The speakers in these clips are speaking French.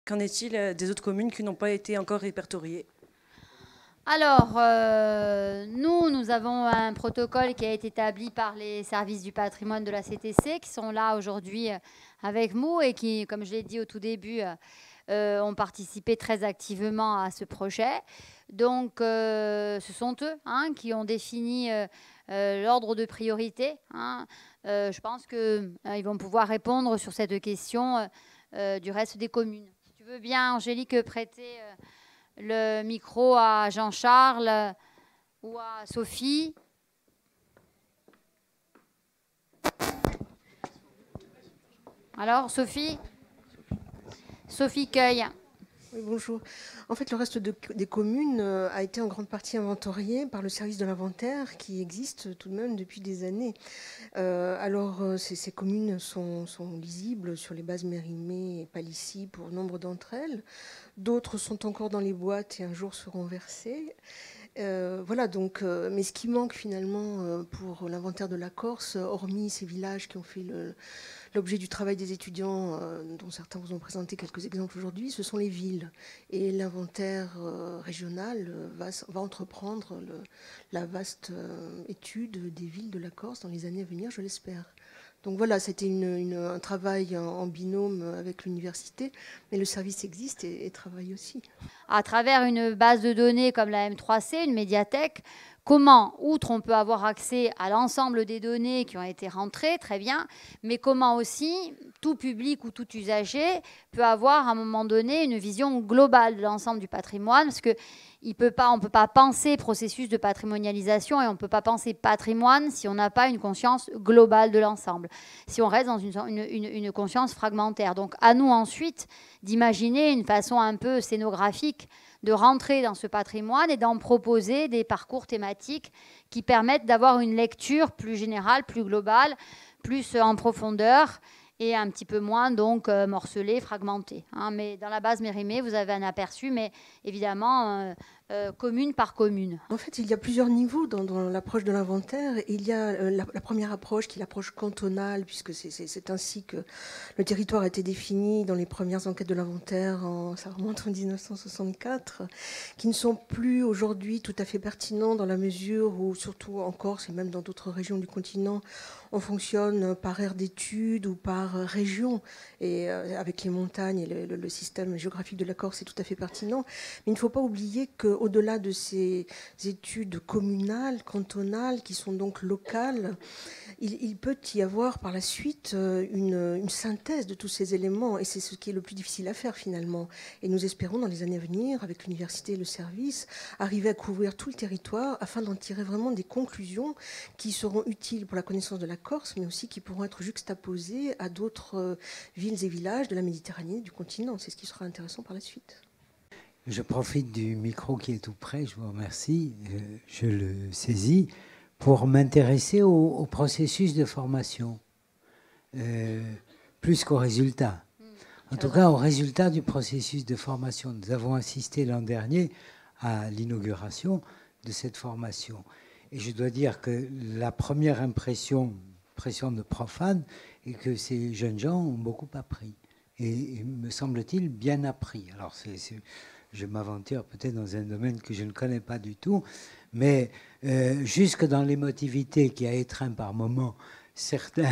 Qu'en est-il des autres communes qui n'ont pas été encore répertoriées? Alors, nous avons un protocole qui a été établi par les services du patrimoine de la CTC qui sont là aujourd'hui avec nous et qui, comme je l'ai dit au tout début, ont participé très activement à ce projet. Donc, ce sont eux qui ont défini l'ordre de priorité. Je pense qu'ils vont pouvoir répondre sur cette question du reste des communes. Si tu veux bien, Angélique, prêter le micro à Jean-Charles ou à Sophie. Alors, Sophie Cueil. Oui, bonjour. En fait, le reste des communes a été en grande partie inventorié par le service de l'inventaire qui existe tout de même depuis des années. Ces communes sont lisibles sur les bases Mérimée et Palissy pour nombre d'entre elles. D'autres sont encore dans les boîtes et un jour seront versées. Mais ce qui manque finalement pour l'inventaire de la Corse, hormis ces villages qui ont fait l'objet du travail des étudiants, dont certains vous ont présenté quelques exemples aujourd'hui, ce sont les villes. Et l'inventaire régional va entreprendre la vaste étude des villes de la Corse dans les années à venir, je l'espère. Donc voilà, c'était un travail en binôme avec l'université, mais le service existe et travaille aussi. À travers une base de données comme la M3C, une médiathèque, comment, outre on peut avoir accès à l'ensemble des données qui ont été rentrées, très bien, mais comment aussi tout public ou tout usager peut avoir à un moment donné une vision globale de l'ensemble du patrimoine, parce que on ne peut pas penser processus de patrimonialisation et on ne peut pas penser patrimoine si on n'a pas une conscience globale de l'ensemble, si on reste dans une conscience fragmentaire. Donc à nous ensuite d'imaginer une façon un peu scénographique de rentrer dans ce patrimoine et d'en proposer des parcours thématiques qui permettent d'avoir une lecture plus générale, plus globale, plus en profondeur et un petit peu moins donc morcelée, fragmentée. Mais dans la base Mérimée, vous avez un aperçu, mais évidemment commune par commune. En fait, il y a plusieurs niveaux dans l'approche de l'inventaire. Il y a la première approche qui est l'approche cantonale, puisque c'est ainsi que le territoire a été défini dans les premières enquêtes de l'inventaire, ça remonte en 1964, qui ne sont plus aujourd'hui tout à fait pertinents dans la mesure où, surtout en Corse et même dans d'autres régions du continent, on fonctionne par aire d'études ou par région. Et avec les montagnes et le système géographique de la Corse, c'est tout à fait pertinent. Mais il ne faut pas oublier qu'au-delà de ces études communales, cantonales, qui sont donc locales, il peut y avoir par la suite une synthèse de tous ces éléments. Et c'est ce qui est le plus difficile à faire finalement. Et nous espérons dans les années à venir, avec l'université et le service, arriver à couvrir tout le territoire afin d'en tirer vraiment des conclusions qui seront utiles pour la connaissance de la Corse, mais aussi qui pourront être juxtaposées à d'autres villes et villages de la Méditerranée, du continent. C'est ce qui sera intéressant par la suite. Je profite du micro qui est tout près, je vous remercie, je le saisis, pour m'intéresser au processus de formation, plus qu'au résultat. En tout cas, au résultat du processus de formation. Nous avons assisté l'an dernier à l'inauguration de cette formation. Et je dois dire que la première impression de profane est que ces jeunes gens ont beaucoup appris. Et me semble-t-il, bien appris. Alors, je m'aventure peut-être dans un domaine que je ne connais pas du tout, mais jusque dans l'émotivité qui a étreint par moments certains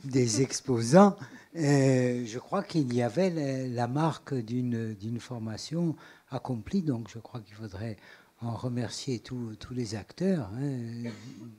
des exposants, je crois qu'il y avait la marque d'une formation accomplie. Donc, je crois qu'il faudrait en remercier tous les acteurs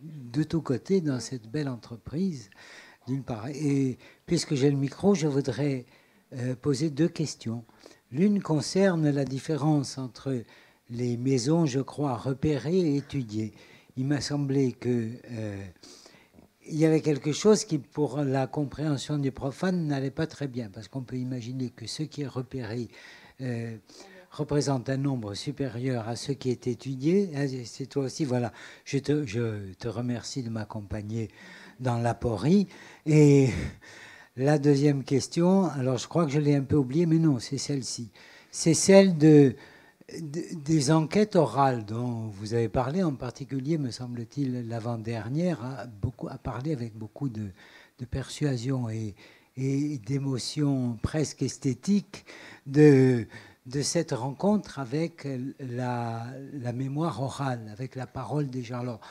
de tous côtés dans cette belle entreprise, d'une part. Et puisque j'ai le micro, je voudrais poser deux questions. L'une concerne la différence entre les maisons, je crois, repérées et étudiées. Il m'a semblé qu'il y avait quelque chose qui, pour la compréhension du profane, n'allait pas très bien, parce qu'on peut imaginer que ce qui est repéré représente un nombre supérieur à ce qui est étudié. C'est toi aussi, voilà. Je te remercie de m'accompagner dans l'aporie. Et la deuxième question, alors je crois que je l'ai un peu oubliée, mais non, c'est celle-ci. C'est celle des enquêtes orales dont vous avez parlé, en particulier, me semble-t-il, l'avant-dernière, a parlé avec beaucoup de persuasion et et d'émotion presque esthétique de cette rencontre avec la mémoire orale, avec la parole des gens. Alors,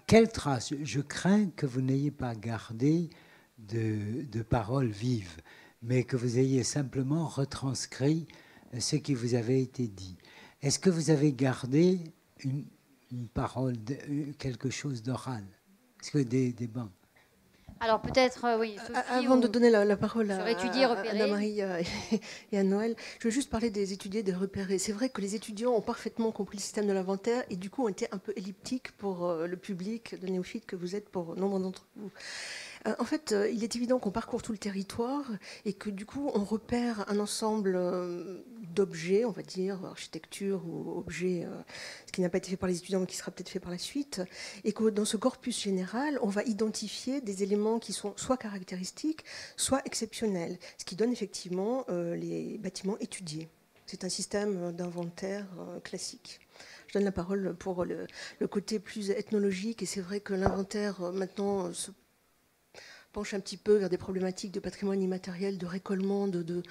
quelle trace? Je crains que vous n'ayez pas gardé de paroles vives, mais que vous ayez simplement retranscrit ce qui vous avait été dit. Est-ce que vous avez gardé une parole, quelque chose d'oral? Est-ce que des bancs? Alors peut-être, oui. Sophie, avant de donner la parole à Anna-Marie et à Noël, je veux juste parler des étudiés, des repérés. C'est vrai que les étudiants ont parfaitement compris le système de l'inventaire et du coup ont été un peu elliptiques pour le public de néophytes que vous êtes pour nombre d'entre vous. En fait, il est évident qu'on parcourt tout le territoire et que du coup, on repère un ensemble d'objets, on va dire, architecture ou objets, ce qui n'a pas été fait par les étudiants, mais qui sera peut-être fait par la suite, et que dans ce corpus général, on va identifier des éléments qui sont soit caractéristiques, soit exceptionnels, ce qui donne effectivement les bâtiments étudiés. C'est un système d'inventaire classique. Je donne la parole pour le côté plus ethnologique, et c'est vrai que l'inventaire, maintenant, se penche un petit peu vers des problématiques de patrimoine immatériel, de récollement, de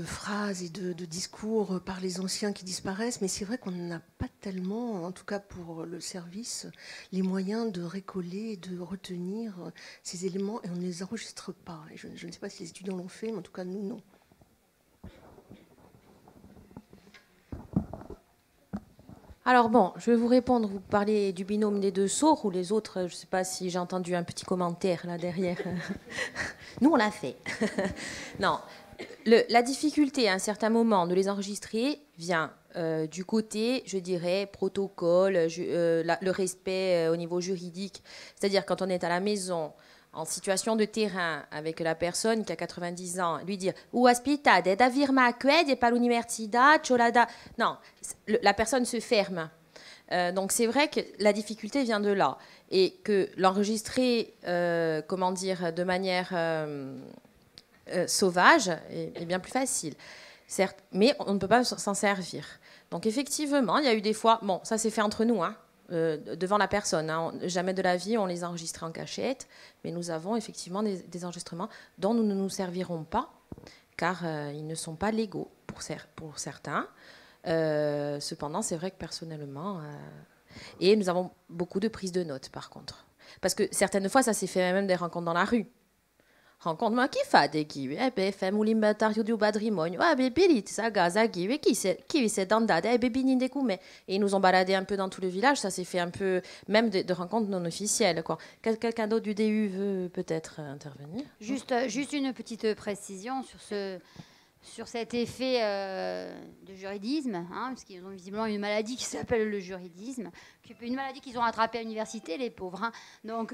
phrases et de discours par les anciens qui disparaissent, mais c'est vrai qu'on n'a pas tellement, en tout cas pour le service, les moyens de récoller, de retenir ces éléments, et on ne les enregistre pas. Et je ne sais pas si les étudiants l'ont fait, mais en tout cas, nous, non. Alors bon, je vais vous répondre. Vous parlez du binôme des deux sourds ou les autres. Je ne sais pas si j'ai entendu un petit commentaire là derrière. Nous, on l'a fait. Non, la difficulté à un certain moment de les enregistrer vient du côté, je dirais, protocole, le respect au niveau juridique. C'est-à-dire quand on est à la maison, en situation de terrain avec la personne qui a 90 ans, lui dire « Ou aspitade, da virma qued e pas l'università, cholada ». Non, la personne se ferme. Donc c'est vrai que la difficulté vient de là. Et que l'enregistrer, comment dire, de manière sauvage est bien plus facile. Certes, mais on ne peut pas s'en servir. Donc effectivement, il y a eu des fois... Bon, ça s'est fait entre nous, hein. Devant la personne. Hein. Jamais de la vie on les a enregistrés en cachette, mais nous avons effectivement des enregistrements dont nous ne nous servirons pas, car ils ne sont pas légaux pour certains. Cependant, c'est vrai que personnellement... Et nous avons beaucoup de prises de notes, par contre. Parce que certaines fois, ça s'est fait même des rencontres dans la rue. Rencontre ma chi fate qui fem l'inventario du patrimonio belit saga qui s'est dandate et ils nous ont baladé un peu dans tout le village. Ça s'est fait un peu même de rencontres non officielles, quoi. Quelqu'un d'autre du DU veut peut-être intervenir? Juste une petite précision sur cet effet de juridisme, hein, parce qu'ils ont visiblement une maladie qui s'appelle le juridisme, une maladie qu'ils ont attrapée à l'université, les pauvres, hein. Donc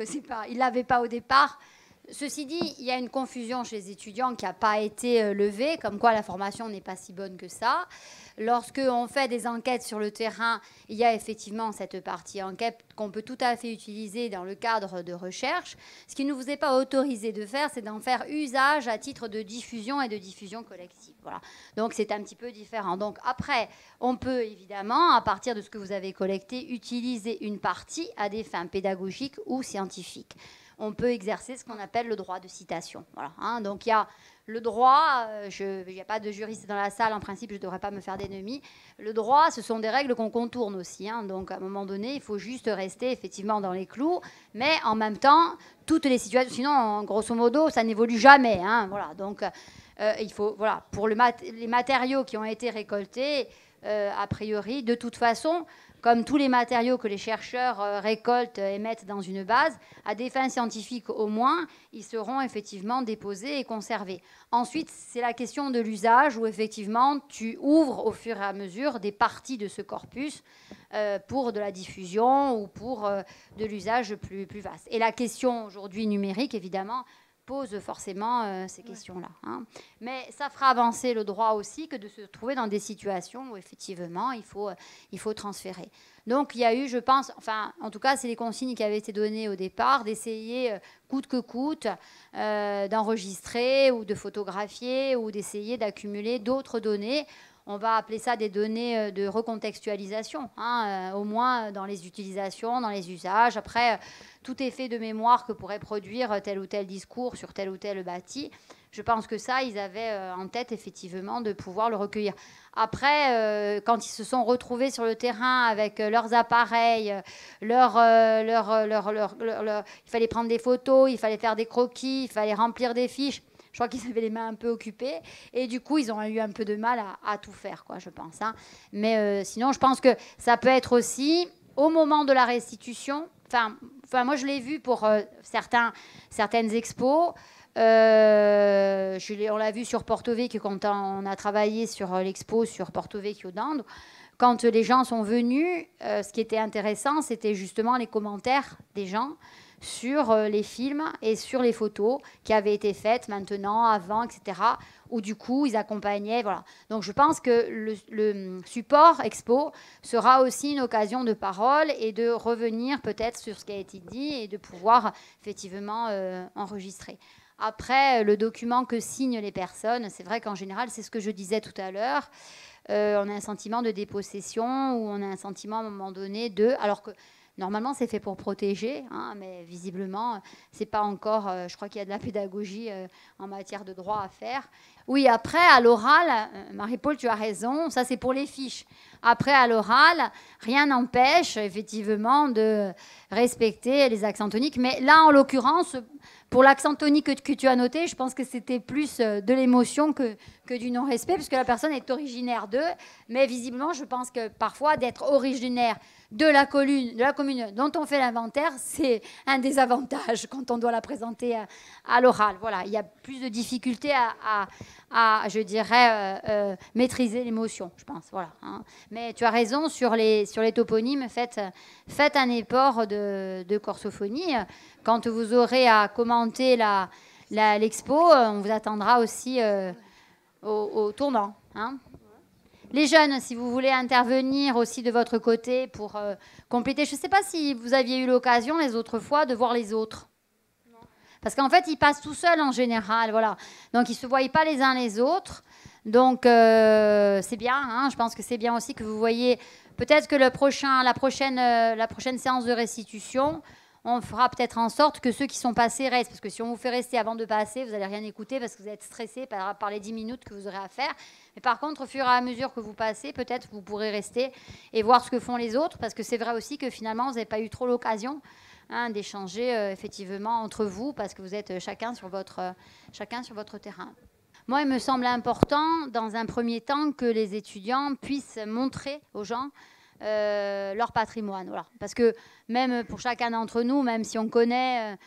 ils l'avaient pas au départ. Ceci dit, il y a une confusion chez les étudiants qui n'a pas été levée, comme quoi la formation n'est pas si bonne que ça. Lorsqu'on fait des enquêtes sur le terrain, il y a effectivement cette partie enquête qu'on peut tout à fait utiliser dans le cadre de recherche. Ce qui ne vous est pas autorisé de faire, c'est d'en faire usage à titre de diffusion et de diffusion collective. Voilà. Donc c'est un petit peu différent. Donc après, on peut évidemment, à partir de ce que vous avez collecté, utiliser une partie à des fins pédagogiques ou scientifiques. On peut exercer ce qu'on appelle le droit de citation. Voilà, hein. Donc il y a le droit, il n'y a pas de juriste dans la salle, en principe je ne devrais pas me faire d'ennemis. Le droit, ce sont des règles qu'on contourne aussi, hein. Donc à un moment donné, il faut juste rester effectivement dans les clous, mais en même temps, toutes les situations, sinon grosso modo, ça n'évolue jamais, hein. Voilà, donc il faut, voilà, pour les matériaux qui ont été récoltés, a priori, de toute façon, comme tous les matériaux que les chercheurs récoltent et mettent dans une base, à des fins scientifiques au moins, ils seront effectivement déposés et conservés. Ensuite, c'est la question de l'usage où effectivement tu ouvres au fur et à mesure des parties de ce corpus pour de la diffusion ou pour de l'usage plus vaste. Et la question aujourd'hui numérique, évidemment, pose forcément ces questions-là, hein. Mais ça fera avancer le droit aussi que de se trouver dans des situations où effectivement il faut transférer. Donc il y a eu, je pense, enfin en tout cas c'est les consignes qui avaient été données au départ, d'essayer coûte que coûte d'enregistrer ou de photographier ou d'essayer d'accumuler d'autres données. on va appeler ça des données de recontextualisation, hein, au moins dans les utilisations, dans les usages. Après, tout est fait de mémoire que pourrait produire tel ou tel discours sur tel ou tel bâti. Je pense que ça, ils avaient en tête effectivement de pouvoir le recueillir. Après, quand ils se sont retrouvés sur le terrain avec leurs appareils, il fallait prendre des photos, il fallait faire des croquis, il fallait remplir des fiches. Je crois qu'ils avaient les mains un peu occupées. Et du coup, ils ont eu un peu de mal à tout faire, quoi, je pense. Hein. Mais sinon, je pense que ça peut être aussi, au moment de la restitution, enfin moi, je l'ai vu pour certaines expos. On l'a vu sur Porto Vecchio quand on a travaillé sur l'expo sur Porto Vecchio d'Andre. Quand les gens sont venus, ce qui était intéressant, c'était justement les commentaires des gens sur les films et sur les photos qui avaient été faites maintenant, avant, etc. Où du coup, ils accompagnaient. Voilà. Donc je pense que le support expo sera aussi une occasion de parole et de revenir peut-être sur ce qui a été dit et de pouvoir effectivement enregistrer. Après, le document que signent les personnes, c'est vrai qu'en général, c'est ce que je disais tout à l'heure, on a un sentiment de dépossession ou on a un sentiment à un moment donné de... Alors que normalement, c'est fait pour protéger, hein, mais visiblement, c'est pas encore... je crois qu'il y a de la pédagogie en matière de droit à faire. Oui, après, à l'oral, Marie-Paul, tu as raison, ça c'est pour les fiches. Après, à l'oral, rien n'empêche effectivement de respecter les accents toniques. Mais là, en l'occurrence... Pour l'accent tonique que tu as noté, je pense que c'était plus de l'émotion que du non-respect, puisque la personne est originaire d'eux. Mais visiblement, je pense que parfois, d'être originaire de la commune dont on fait l'inventaire, c'est un désavantage quand on doit la présenter à l'oral. Voilà, il y a plus de difficultés à je dirais, maîtriser l'émotion, je pense. Voilà, hein. Mais tu as raison, sur les toponymes, faites un effort de corsophonie. Quand vous aurez à commenter l'expo, on vous attendra aussi au tournant. Hein. Les jeunes, si vous voulez intervenir aussi de votre côté pour compléter. Je ne sais pas si vous aviez eu l'occasion les autres fois de voir les autres. Parce qu'en fait, ils passent tout seuls en général. Voilà. Donc, ils ne se voient pas les uns les autres. Donc, c'est bien. Hein, je pense que c'est bien aussi que vous voyez. Peut-être que la prochaine séance de restitution, on fera peut-être en sorte que ceux qui sont passés restent. Parce que si on vous fait rester avant de passer, vous n'allez rien écouter parce que vous êtes stressé par les 10 minutes que vous aurez à faire. Mais par contre, au fur et à mesure que vous passez, peut-être vous pourrez rester et voir ce que font les autres. Parce que c'est vrai aussi que finalement, vous n'avez pas eu trop l'occasion d'échanger effectivement entre vous parce que vous êtes chacun sur votre terrain. Moi, il me semble important, dans un premier temps, que les étudiants puissent montrer aux gens leur patrimoine. Voilà. Parce que même pour chacun d'entre nous, même si on connaît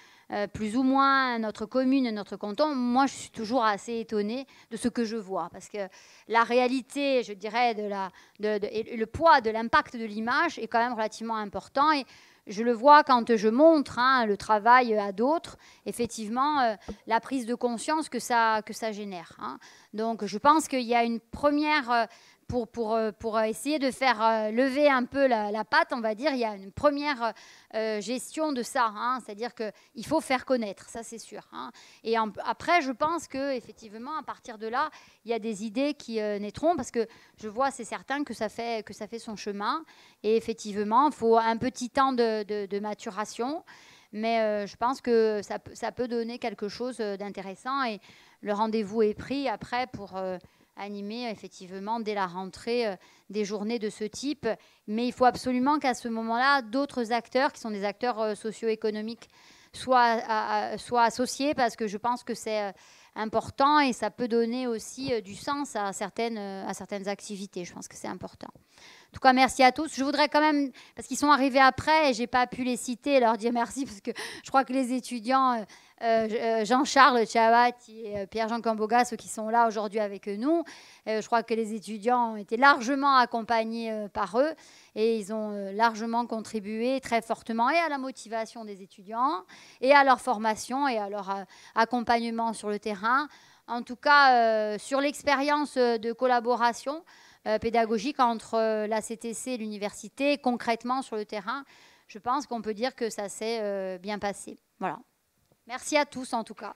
plus ou moins notre commune, notre canton, moi, je suis toujours assez étonnée de ce que je vois. Parce que la réalité, je dirais, et le poids de l'impact de l'image est quand même relativement important. Et je le vois quand je montre le travail à d'autres, effectivement, la prise de conscience que ça génère. Hein. Donc, je pense qu'il y a une première... Pour essayer de faire lever un peu la patte, on va dire, il y a une première gestion de ça. Hein, c'est-à-dire qu'il faut faire connaître, ça c'est sûr. Hein. Et après, je pense qu'effectivement, à partir de là, il y a des idées qui naîtront, parce que je vois, c'est certain que ça fait son chemin. Et effectivement, il faut un petit temps de maturation. Mais je pense que ça peut donner quelque chose d'intéressant. Et le rendez-vous est pris après pour... animer effectivement dès la rentrée des journées de ce type. Mais il faut absolument qu'à ce moment-là, d'autres acteurs, qui sont des acteurs socio-économiques, soient associés, parce que je pense que c'est important et ça peut donner aussi du sens à certaines activités. Je pense que c'est important. En tout cas, merci à tous. Je voudrais quand même, parce qu'ils sont arrivés après et je n'ai pas pu les citer, leur dire merci, parce que je crois que les étudiants, Jean-Charles Tchavati et Pierre-Jean Camboga, ceux qui sont là aujourd'hui avec nous, je crois que les étudiants ont été largement accompagnés par eux et ils ont largement contribué très fortement et à la motivation des étudiants et à leur formation et à leur accompagnement sur le terrain. En tout cas, sur l'expérience de collaboration pédagogique entre la CTC et l'université, concrètement sur le terrain, je pense qu'on peut dire que ça s'est bien passé. Voilà. Merci à tous en tout cas.